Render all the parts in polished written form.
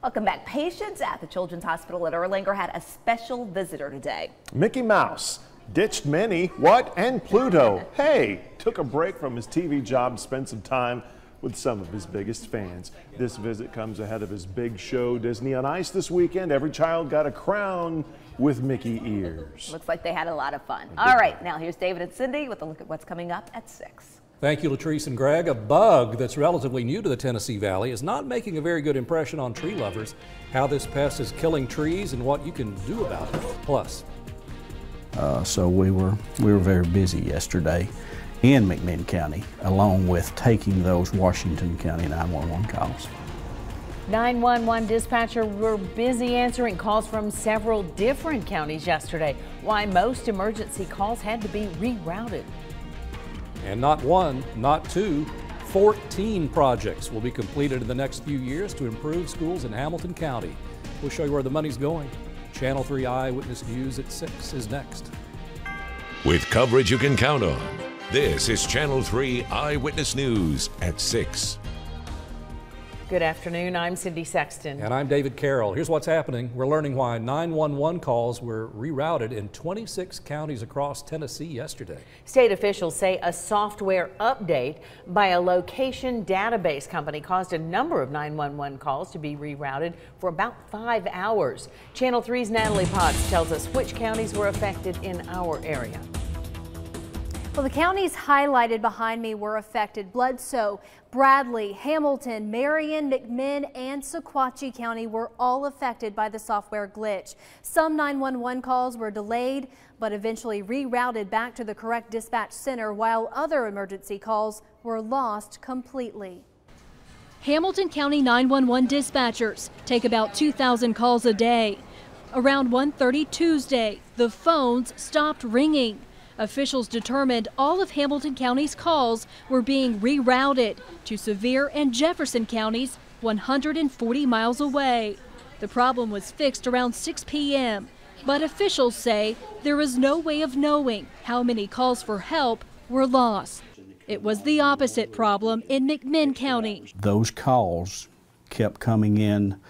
Welcome back. Patients at the Children's Hospital at Erlanger had a special visitor today. Mickey Mouse ditched Minnie, what, and Pluto. Hey, took a break from his TV job to spend some time with some of his biggest fans. This visit comes ahead of his big show, Disney on Ice, this weekend. Every child got a crown with Mickey ears. Looks like they had a lot of fun. All right, now here's David and Cindy with a look at what's coming up at 6. Thank you, Latrice and Greg. A bug that's relatively new to the Tennessee Valley is not making a very good impression on tree lovers. How this pest is killing trees and what you can do about it. Plus. So we were very busy yesterday in McMinn County, along with taking those Washington County 911 calls. 911 dispatcher were busy answering calls from several different counties yesterday. Why most emergency calls had to be rerouted. And not one, not two, 14 projects will be completed in the next few years to improve schools in Hamilton County. We'll show you where the money's going. Channel 3 Eyewitness News at 6 is next. With coverage you can count on, this is Channel 3 Eyewitness News at 6. Good afternoon, I'm Cindy Sexton. And I'm David Carroll. Here's what's happening. We're learning why 911 calls were rerouted in 26 counties across Tennessee yesterday. State officials say a software update by a location database company caused a number of 911 calls to be rerouted for about 5 hours. Channel 3's Natalie Potts tells us which counties were affected in our area. Well, the counties highlighted behind me were affected. Bledsoe, Bradley, Hamilton, Marion, McMinn, and Sequatchie County were all affected by the software glitch. Some 911 calls were delayed, but eventually rerouted back to the correct dispatch center, while other emergency calls were lost completely. Hamilton County 911 dispatchers take about 2,000 calls a day. Around 1:30 Tuesday, the phones stopped ringing. Officials determined all of Hamilton County's calls were being rerouted to Sevier and Jefferson counties 140 miles away. The problem was fixed around 6 p.m., but officials say there is no way of knowing how many calls for help were lost. It was the opposite problem in McMinn County. Those calls kept coming in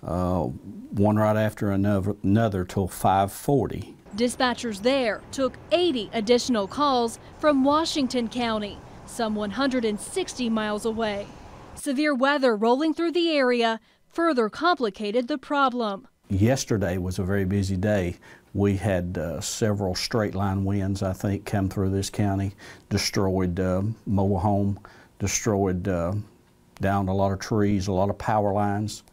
one right after another till 5:40. Dispatchers there took 80 additional calls from Washington County, some 160 miles away. Severe weather rolling through the area further complicated the problem. Yesterday was a very busy day. We had several straight line winds, I think, come through this county, destroyed mobile home, destroyed down a lot of trees, a lot of power lines.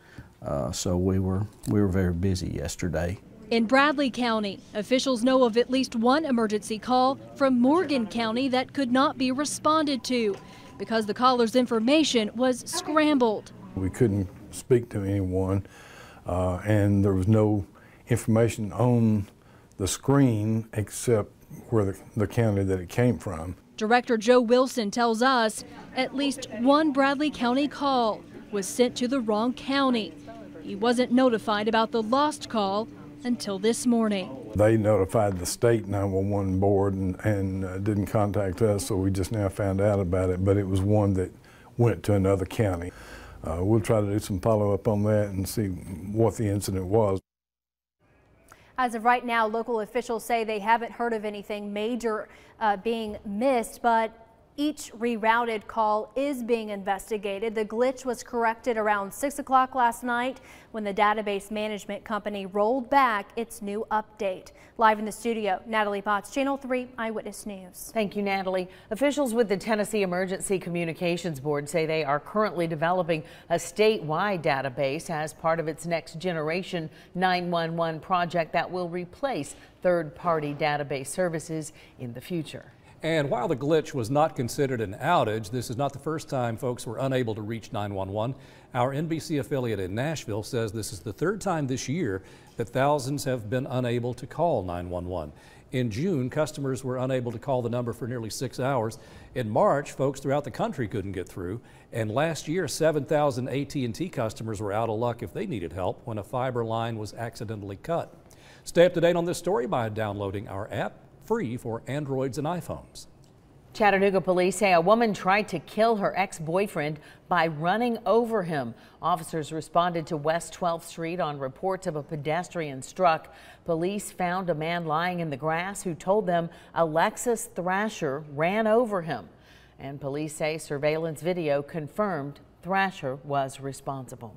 So we were very busy yesterday. In Bradley County, officials know of at least one emergency call from Morgan County that could not be responded to because the caller's information was scrambled. We couldn't speak to anyone, and there was no information on the screen except where the county that it came from. Director Joe Wilson tells us at least one Bradley County call was sent to the wrong county. He wasn't notified about the lost call until this morning. They notified the state 911 board and didn't contact us, so we just now found out about it, but it was one that went to another county. We'll try to do some follow-up on that and see what the incident was. As of right now, local officials say they haven't heard of anything major being missed, but each rerouted call is being investigated. The glitch was corrected around 6 o'clock last night when the database management company rolled back its new update. Live in the studio, Natalie Potts, Channel 3 Eyewitness News. Thank you, Natalie. Officials with the Tennessee Emergency Communications Board say they are currently developing a statewide database as part of its next generation 911 project that will replace third-party database services in the future. And while the glitch was not considered an outage, this is not the first time folks were unable to reach 911. Our NBC affiliate in Nashville says this is the third time this year that thousands have been unable to call 911. In June, customers were unable to call the number for nearly 6 hours. In March, folks throughout the country couldn't get through. And last year, 7,000 AT&T customers were out of luck if they needed help when a fiber line was accidentally cut. Stay up to date on this story by downloading our app, free for Androids and iPhones. Chattanooga police say a woman tried to kill her ex-boyfriend by running over him. Officers responded to West 12th Street on reports of a pedestrian struck. Police found a man lying in the grass who told them Alexis Thrasher ran over him. And police say surveillance video confirmed Thrasher was responsible.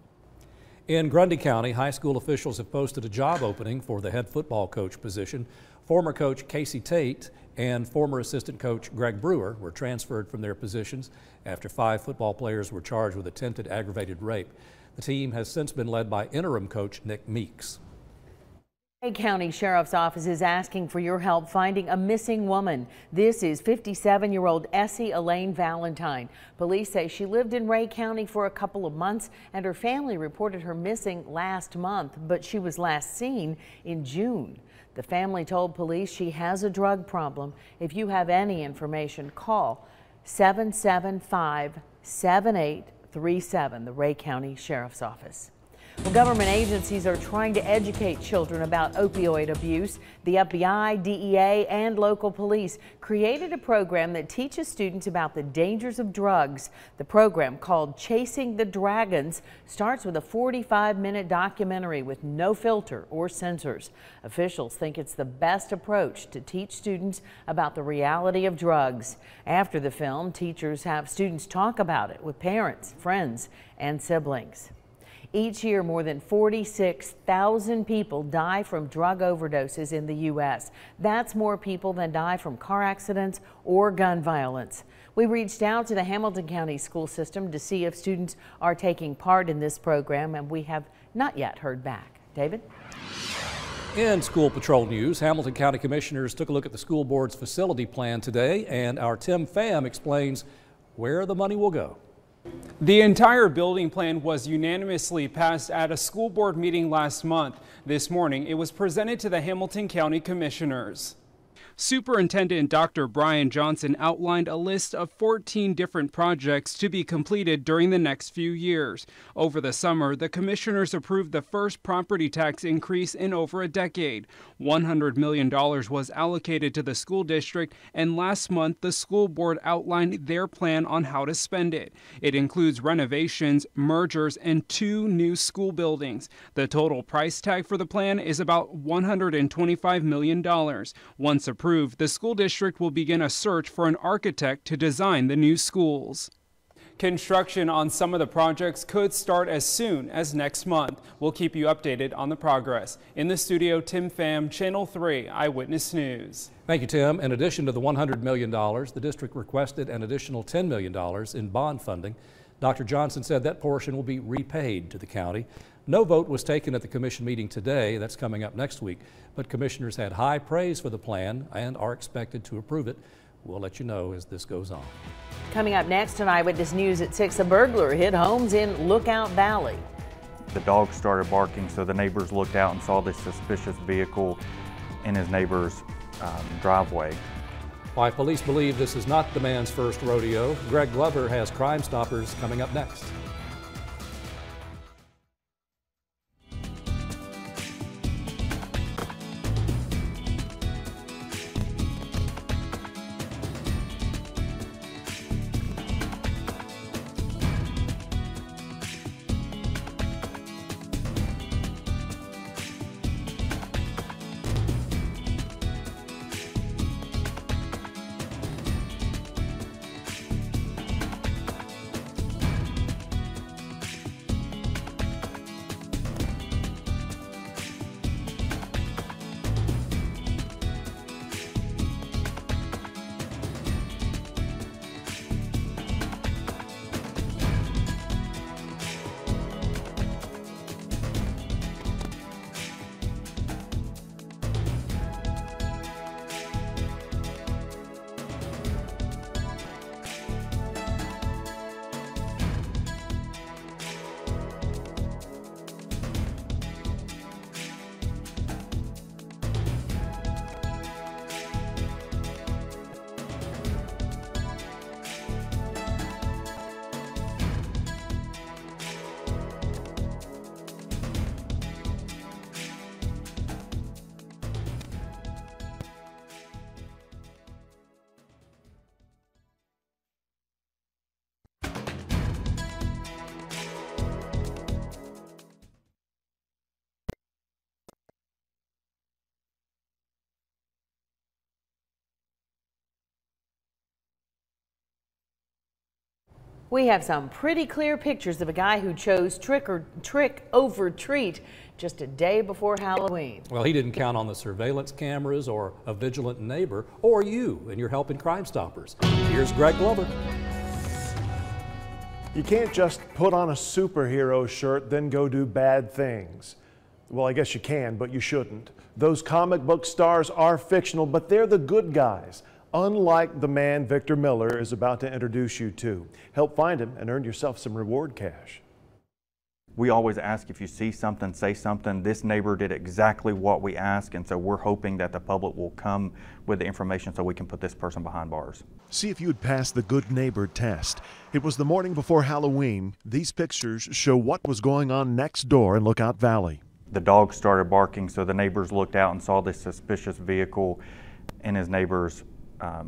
In Grundy County, high school officials have posted a job opening for the head football coach position. Former coach Casey Tate and former assistant coach Greg Brewer were transferred from their positions after 5 football players were charged with attempted aggravated rape. The team has since been led by interim coach Nick Meeks. Rhea County Sheriff's Office is asking for your help finding a missing woman. This is 57-year-old Essie Elaine Valentine. Police say she lived in Rhea County for a couple of months and her family reported her missing last month, but she was last seen in June. The family told police she has a drug problem. If you have any information, call 775-7837, the Rhea County Sheriff's Office. Well, government agencies are trying to educate children about opioid abuse. The FBI, DEA, and local police created a program that teaches students about the dangers of drugs. The program, called Chasing the Dragons, starts with a 45-minute documentary with no filter or censors. Officials think it's the best approach to teach students about the reality of drugs. After the film, teachers have students talk about it with parents, friends, and siblings. Each year, more than 46,000 people die from drug overdoses in the U.S. That's more people than die from car accidents or gun violence. We reached out to the Hamilton County school system to see if students are taking part in this program, and we have not yet heard back. David? In school patrol news, Hamilton County Commissioners took a look at the school board's facility plan today, and our Tim Pham explains where the money will go. The entire building plan was unanimously passed at a school board meeting last month. This morning, it was presented to the Hamilton County Commissioners. Superintendent Dr. Brian Johnson outlined a list of 14 different projects to be completed during the next few years. Over the summer, the commissioners approved the first property tax increase in over a decade. $100 million was allocated to the school district, and last month the school board outlined their plan on how to spend it. It includes renovations, mergers, and 2 new school buildings. The total price tag for the plan is about $125 million. Once approved, the school district will begin a search for an architect to design the new schools. Construction on some of the projects could start as soon as next month. We'll keep you updated on the progress. In the studio, Tim Pham, Channel 3 Eyewitness News. Thank you, Tim. In addition to the $100 million, the district requested an additional $10 million in bond funding. Dr. Johnson said that portion will be repaid to the county. No vote was taken at the commission meeting today. That's coming up next week. But commissioners had high praise for the plan and are expected to approve it. We'll let you know as this goes on. Coming up next on Eyewitness News at 6, a burglar hit homes in Lookout Valley. The dog started barking, so the neighbors looked out and saw this suspicious vehicle in his neighbor's driveway. Why police believe this is not the man's first rodeo, Greg Glover has Crime Stoppers coming up next. We have some pretty clear pictures of a guy who chose trick over treat just a day before Halloween. Well, he didn't count on the surveillance cameras or a vigilant neighbor or you and your help in Crime Stoppers. Here's Greg Glover. You can't just put on a superhero shirt, then go do bad things. Well, I guess you can, but you shouldn't. Those comic book stars are fictional, but they're the good guys. Unlike the man Victor Miller is about to introduce you to. Help find him and earn yourself some reward cash. We always ask if you see something, say something. This neighbor did exactly what we asked, and so we're hoping that the public will come with the information so we can put this person behind bars. See if you'd pass the good neighbor test. It was the morning before Halloween. These pictures show what was going on next door in Lookout Valley. The dog started barking, so the neighbors looked out and saw this suspicious vehicle in his neighbor's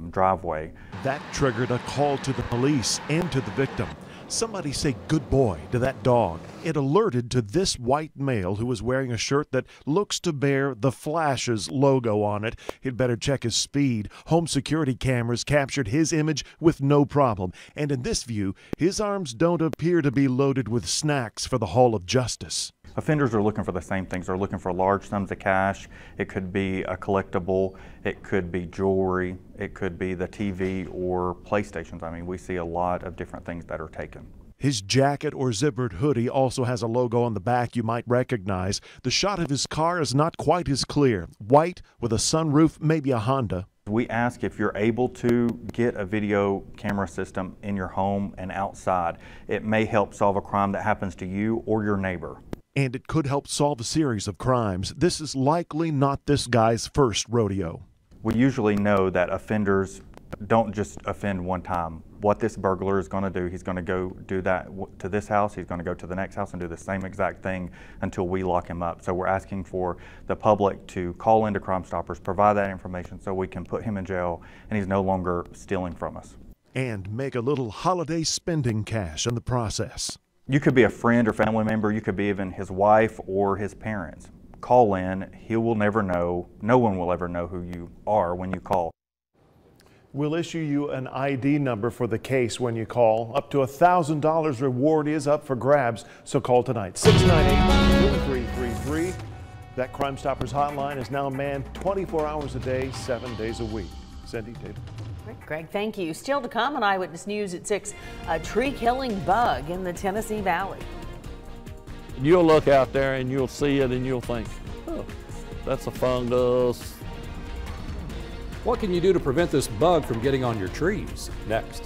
driveway. That triggered a call to the police and to the victim. Somebody say "good boy" to that dog. It alerted to this white male who was wearing a shirt that looks to bear the Flash's logo on it. He'd better check his speed. Home security cameras captured his image with no problem. And in this view, his arms don't appear to be loaded with snacks for the Hall of Justice. Offenders are looking for the same things. They're looking for large sums of cash. It could be a collectible. It could be jewelry. It could be the TV or PlayStations. I mean, we see a lot of different things that are taken. His jacket or zippered hoodie also has a logo on the back you might recognize. The shot of his car is not quite as clear. White with a sunroof, maybe a Honda. We ask if you're able to get a video camera system in your home and outside. It may help solve a crime that happens to you or your neighbor. And it could help solve a series of crimes. This is likely not this guy's first rodeo. We usually know that offenders don't just offend one time. What this burglar is going to do, he's going to go do that to this house, he's going to go to the next house and do the same exact thing until we lock him up. So we're asking for the public to call into Crime Stoppers, provide that information so we can put him in jail and he's no longer stealing from us. And make a little holiday spending cash in the process. You could be a friend or family member, you could be even his wife or his parents. Call in, he will never know, no one will ever know who you are when you call. We'll issue you an ID number for the case when you call. Up to $1,000 reward is up for grabs, so call tonight. 698-2333. That Crime Stoppers hotline is now manned 24 hours a day, 7 days a week. Cindy, David. Right, Greg, thank you. Still to come on Eyewitness News at 6, a tree-killing bug in the Tennessee Valley. You'll look out there and you'll see it and you'll think, oh, that's a fungus. What can you do to prevent this bug from getting on your trees? Next.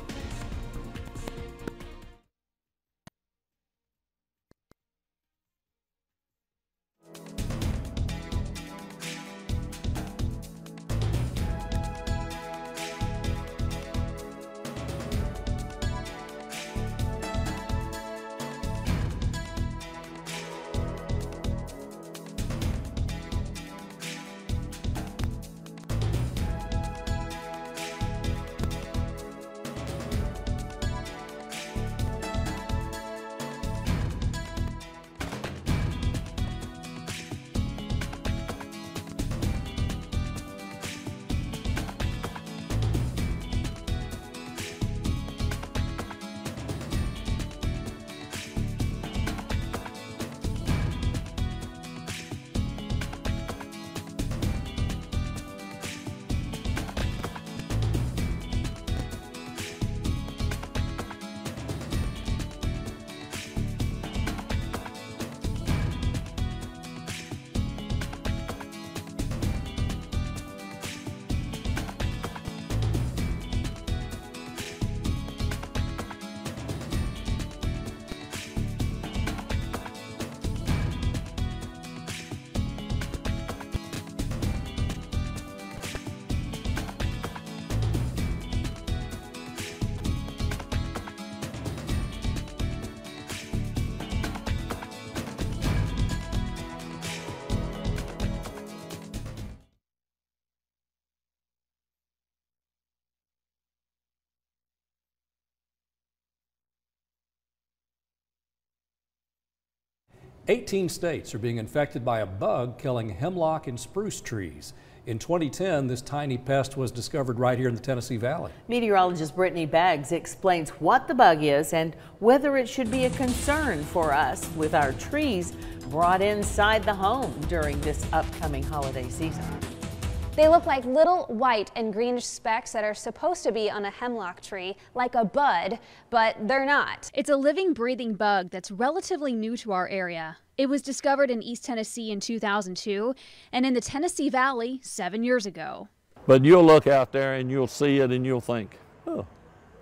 "18 states are being infected by a bug killing hemlock and spruce trees. In 2010, this tiny pest was discovered right here in the Tennessee Valley. Meteorologist Brittany Beggs explains what the bug is and whether it should be a concern for us with our trees brought inside the home during this upcoming holiday season. They look like little white and greenish specks that are supposed to be on a hemlock tree, like a bud, but they're not. It's a living, breathing bug that's relatively new to our area. It was discovered in East Tennessee in 2002 and in the Tennessee Valley 7 years ago. But you'll look out there and you'll see it and you'll think, oh,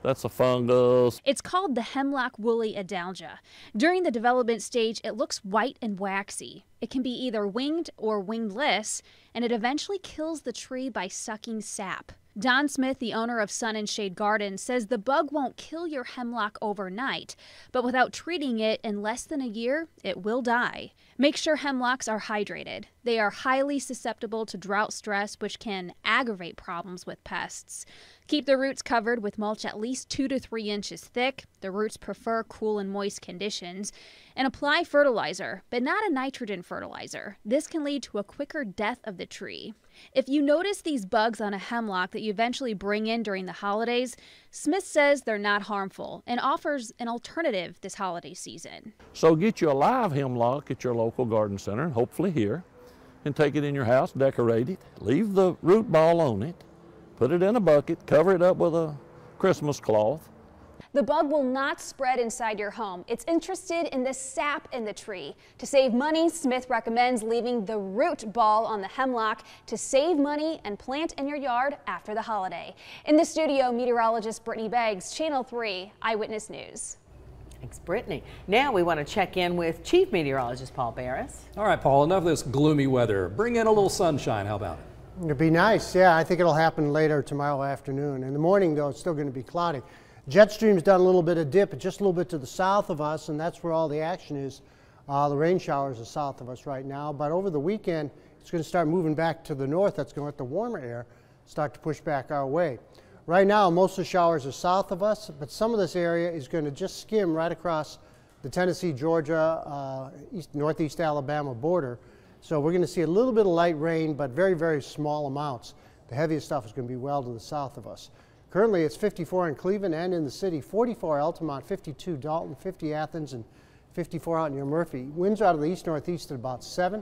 that's a fungus. It's called the hemlock woolly adalgia. During the development stage, it looks white and waxy. It can be either winged or wingless, and it eventually kills the tree by sucking sap. Don Smith, the owner of Sun and Shade Garden, says the bug won't kill your hemlock overnight, but without treating it in less than a year, it will die. Make sure hemlocks are hydrated. They are highly susceptible to drought stress, which can aggravate problems with pests. Keep the roots covered with mulch at least 2 to 3 inches thick. The roots prefer cool and moist conditions. And apply fertilizer, but not a nitrogen fertilizer. This can lead to a quicker death of the tree. If you notice these bugs on a hemlock that you eventually bring in during the holidays, Smith says they're not harmful and offers an alternative this holiday season. So get you a live hemlock at your local garden center, and hopefully here, and take it in your house, decorate it, leave the root ball on it, put it in a bucket, cover it up with a Christmas cloth. The bug will not spread inside your home. It's interested in the sap in the tree. To save money, Smith recommends leaving the root ball on the hemlock to save money and plant in your yard after the holiday. In the studio, meteorologist Brittany Beggs, Channel 3 Eyewitness News. Thanks, Brittany. Now we want to check in with Chief Meteorologist Paul Barris. All right, Paul, enough of this gloomy weather. Bring in a little sunshine. How about it? It'd be nice. Yeah, I think it'll happen later tomorrow afternoon. In the morning, though, it's still going to be cloudy. Jet stream's done a little bit of dip, just a little bit to the south of us, and that's where all the action is. The rain showers are south of us right now, but over the weekend, it's going to start moving back to the north. That's going to let the warmer air start to push back our way. Right now, most of the showers are south of us, but some of this area is going to just skim right across the Tennessee, Georgia, northeast Alabama border. So we're going to see a little bit of light rain, but very, very small amounts. The heaviest stuff is going to be well to the south of us. Currently, it's 54 in Cleveland and in the city, 44 Altamont, 52 Dalton, 50 Athens, and 54 out near Murphy. Winds out of the east-northeast at about 7.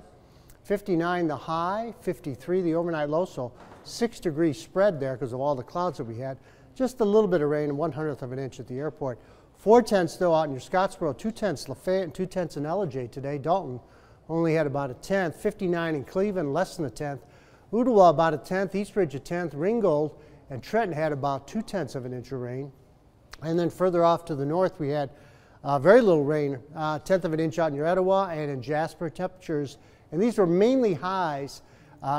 59 the high, 53 the overnight low, so 6 degrees spread there because of all the clouds that we had. Just a little bit of rain, 1/100th of an inch at the airport. 4/10 still out near Scottsboro, 2/10 Lafayette, and 2/10 in Ellijay today. Dalton only had about a 10th. 59 in Cleveland, less than a 10th. Ottawa about a 10th, Eastridge a 10th, Ringgold and Trenton had about 2/10 of an inch of rain. And then further off to the north, we had very little rain, 1/10 of an inch out near Etowah and in Jasper. Temperatures, and these were mainly highs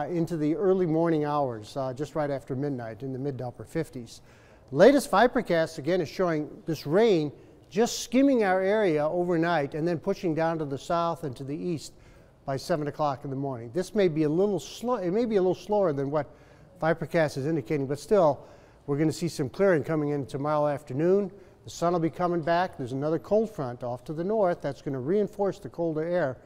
into the early morning hours, just right after midnight in the mid to upper 50s. Latest Vipercast, again, is showing this rain just skimming our area overnight and then pushing down to the south and to the east by 7 o'clock in the morning. This may be a little slow, it may be a little slower than what Vipercast is indicating, but still, we're going to see some clearing coming in tomorrow afternoon. The sun will be coming back. There's another cold front off to the north that's going to reinforce the colder air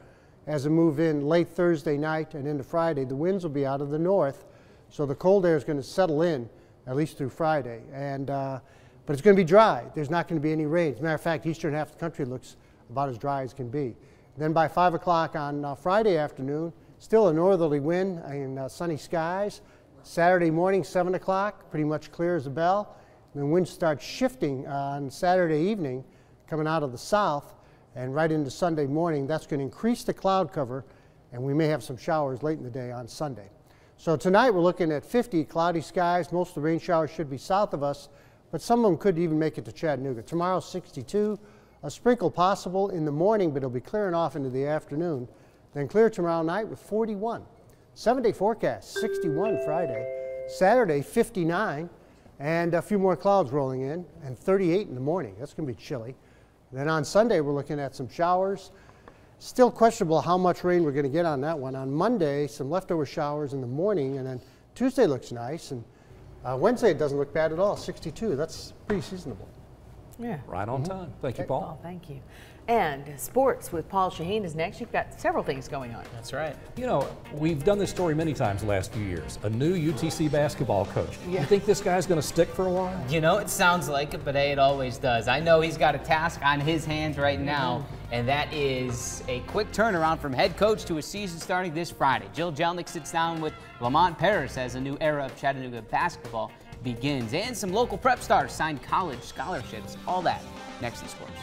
as we move in late Thursday night and into Friday. The winds will be out of the north, so the cold air is going to settle in at least through Friday. And but it's going to be dry. There's not going to be any rain. As a matter of fact, eastern half of the country looks about as dry as can be. Then by 5 o'clock on Friday afternoon, still a northerly wind and sunny skies. Saturday morning, 7 o'clock, pretty much clear as a bell. And the wind starts shifting on Saturday evening, coming out of the south, and right into Sunday morning. That's going to increase the cloud cover, and we may have some showers late in the day on Sunday. So tonight we're looking at 50 cloudy skies. Most of the rain showers should be south of us, but some of them could even make it to Chattanooga. Tomorrow, 62, a sprinkle possible in the morning, but it'll be clearing off into the afternoon. Then clear tomorrow night with 41. 7-day forecast, 61 Friday, Saturday 59, and a few more clouds rolling in, and 38 in the morning. That's going to be chilly. Then on Sunday, we're looking at some showers. Still questionable how much rain we're going to get on that one. On Monday, some leftover showers in the morning, and then Tuesday looks nice, and Wednesday it doesn't look bad at all, 62. That's pretty seasonable. Yeah. Right on time. Thank you, Paul. Oh, thank you. And sports with Paul Shaheen is next. You've got several things going on. That's right. You know, we've done this story many times the last few years. A new UTC basketball coach. Yeah. You think this guy's going to stick for a while? You know, it sounds like it, but hey, it always does. I know he's got a task on his hands right now, and that is a quick turnaround from head coach to a season starting this Friday. Jill Jelnick sits down with Lamont Paris as a new era of Chattanooga basketball begins, and some local prep stars signed college scholarships. All that next in sports.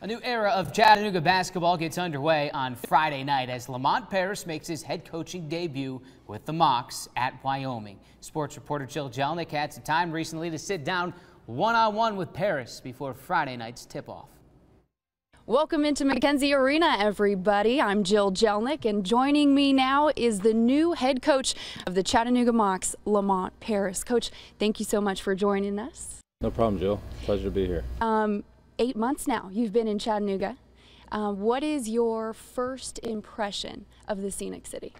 A new era of Chattanooga basketball gets underway on Friday night as Lamont Paris makes his head coaching debut with the Mocs at Wyoming. Sports reporter Jill Jelnick had some time recently to sit down one-on-one with Paris before Friday night's tip-off. Welcome into McKenzie Arena, everybody. I'm Jill Jelnick, and joining me now is the new head coach of the Chattanooga Mocs, Lamont Paris. Coach, thank you so much for joining us. No problem, Jill. Pleasure to be here. 8 months now you've been in Chattanooga. What is your first impression of the scenic city?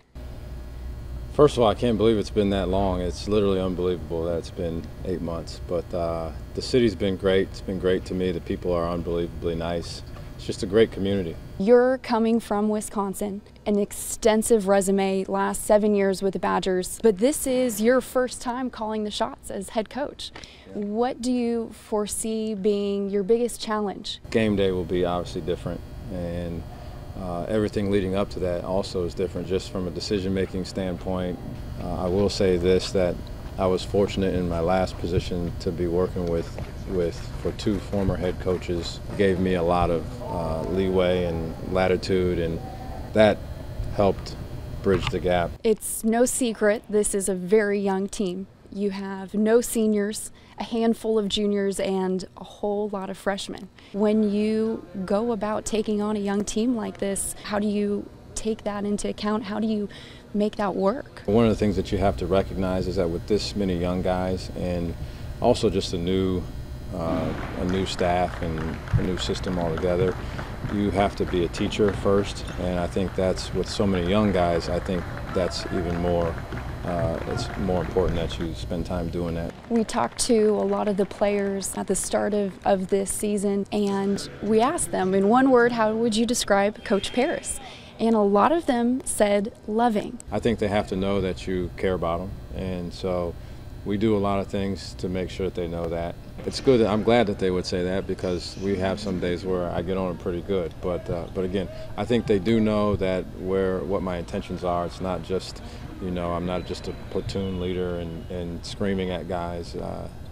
First of all, I can't believe it's been that long. It's literally unbelievable that it's been 8 months. But the city's been great. It's been great to me. The people are unbelievably nice. It's just a great community. You're coming from Wisconsin, an extensive resume, last 7 years with the Badgers, but this is your first time calling the shots as head coach. What do you foresee being your biggest challenge? Game day will be obviously different, and everything leading up to that also is different just from a decision-making standpoint. I will say this, that I was fortunate in my last position to be working for two former head coaches. It gave me a lot of leeway and latitude, and that helped bridge the gap. It's no secret this is a very young team. You have no seniors, a handful of juniors, and a whole lot of freshmen. When you go about taking on a young team like this, how do you take that into account? How do you make that work? One of the things that you have to recognize is that with this many young guys and also just a new a new staff and a new system altogether, you have to be a teacher first, and I think that's with so many young guys, I think that's even more, it's more important that you spend time doing that. We talked to a lot of the players at the start of this season, and we asked them, in one word, how would you describe Coach Paris? And a lot of them said loving. I think they have to know that you care about them, and so we do a lot of things to make sure that they know that. It's good. I'm glad that they would say that, because we have some days where I get on them pretty good. But again, I think they do know that what my intentions are. It's not just, you know, I'm not just a platoon leader and screaming at guys.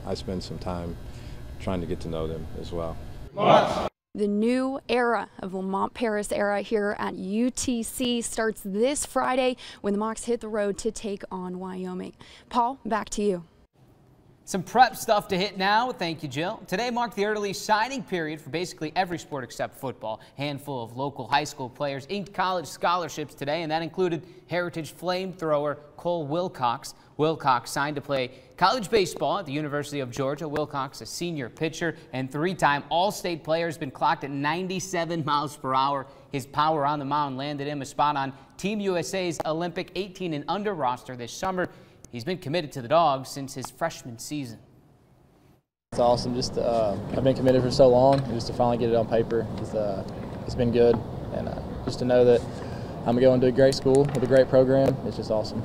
I spend some time trying to get to know them as well. The new era of Lamont Paris era here at UTC starts this Friday when the Mocs hit the road to take on Wyoming. Paul, back to you. Some prep stuff to hit now. Thank you, Jill. Today marked the early signing period for basically every sport except football. A handful of local high school players inked college scholarships today, and that included Heritage flamethrower Cole Wilcox. Wilcox signed to play college baseball at the University of Georgia. Wilcox, a senior pitcher and three-time All-State player, has been clocked at 97 miles per hour. His power on the mound landed him a spot on Team USA's Olympic 18 and under roster this summer. He's been committed to the Dogs since his freshman season. It's awesome. I've been committed for so long, and just to finally get it on paper, it's been good. And just to know that I'm going to a great school with a great program, it's just awesome.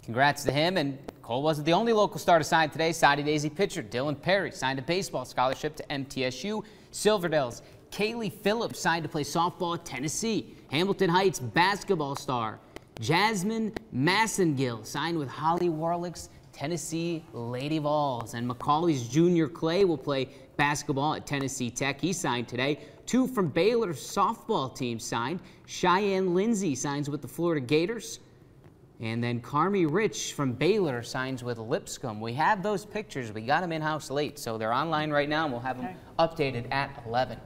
Congrats to him. And Cole wasn't the only local star to sign today. Soddy Daisy pitcher Dylan Perry signed a baseball scholarship to MTSU. Silverdale's Kaylee Phillips signed to play softball at Tennessee. Hamilton Heights basketball star Jasmine Massengill signed with Holly Warlick's Tennessee Lady Vols. And Macaulay's Junior Clay will play basketball at Tennessee Tech. He signed today. Two from Baylor's softball team signed. Cheyenne Lindsay signs with the Florida Gators. And then Carmi Rich from Baylor signs with Lipscomb. We have those pictures. We got them in-house late, so they're online right now, and we'll have them updated at 11.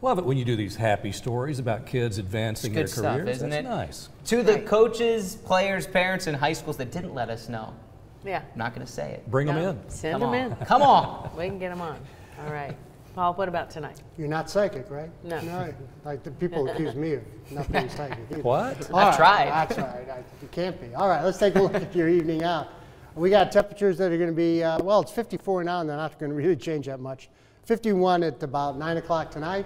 Love it when you do these happy stories about kids advancing their Good careers. stuff, isn't That's it? nice. To the coaches, players, parents, and high schools that didn't let us know. Yeah. I'm not going to say it. Bring them in. Send them in. Come on. We can get them on. All right. Paul, what about tonight? You're not psychic, right? No. All right. Like the people accuse me of not being psychic either. What? All I right, tried. That's right. You can't be. All right, let's take a look at your evening out. We got temperatures that are going to be, well, it's 54 now, and they're not going to really change that much. 51 at about 9 o'clock tonight,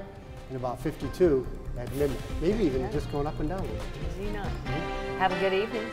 and about 52 at midnight. Maybe even just going up and down. Easy enough. Have a good evening.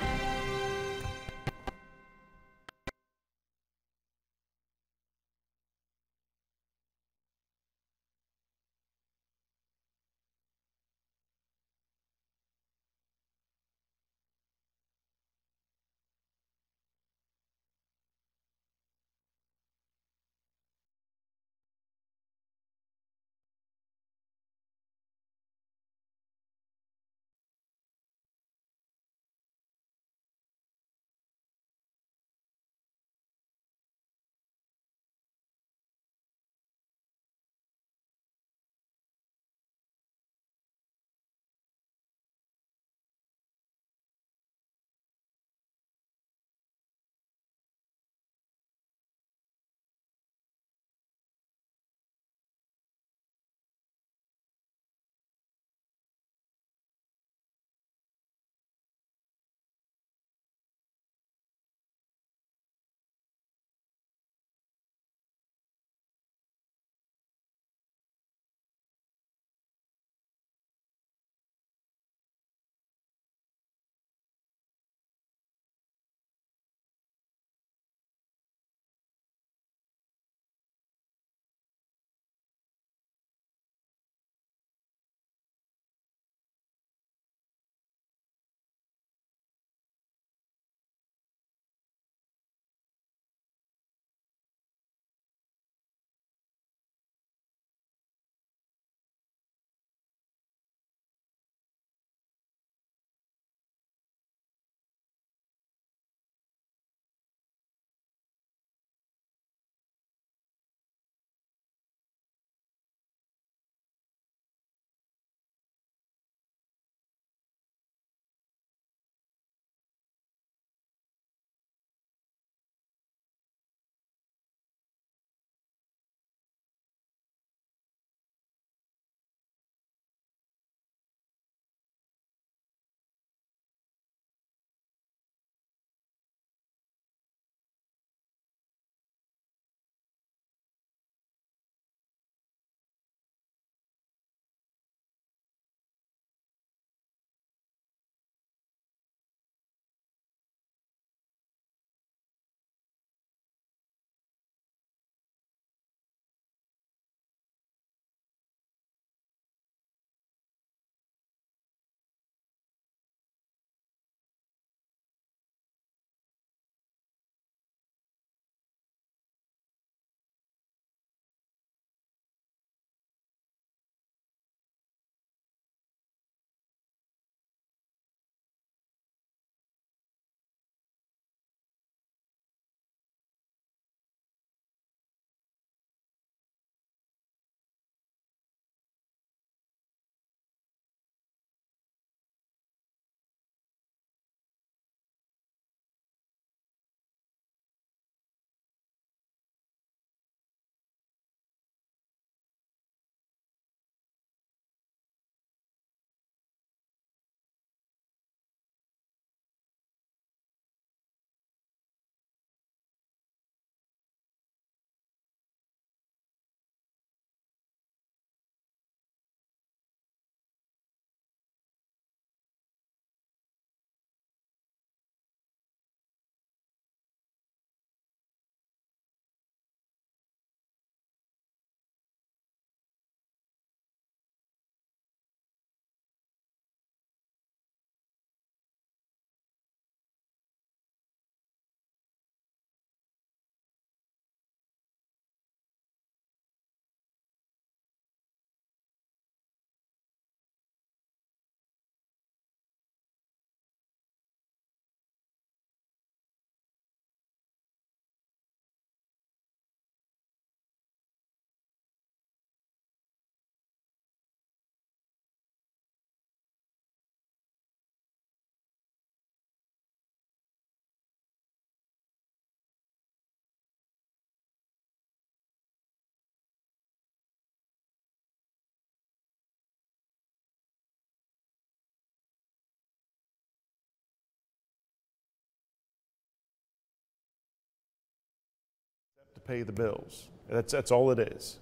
pay the bills. That's all it is,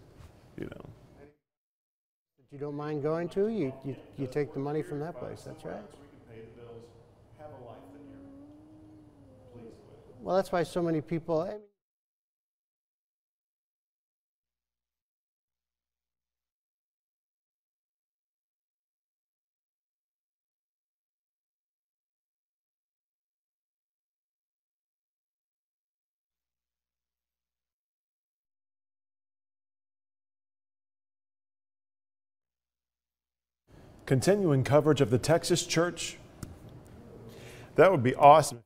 you know. If you don't mind going to, you take the money from that place. That's right. Well, that's why so many people. Continuing coverage of the Texas church. That would be awesome.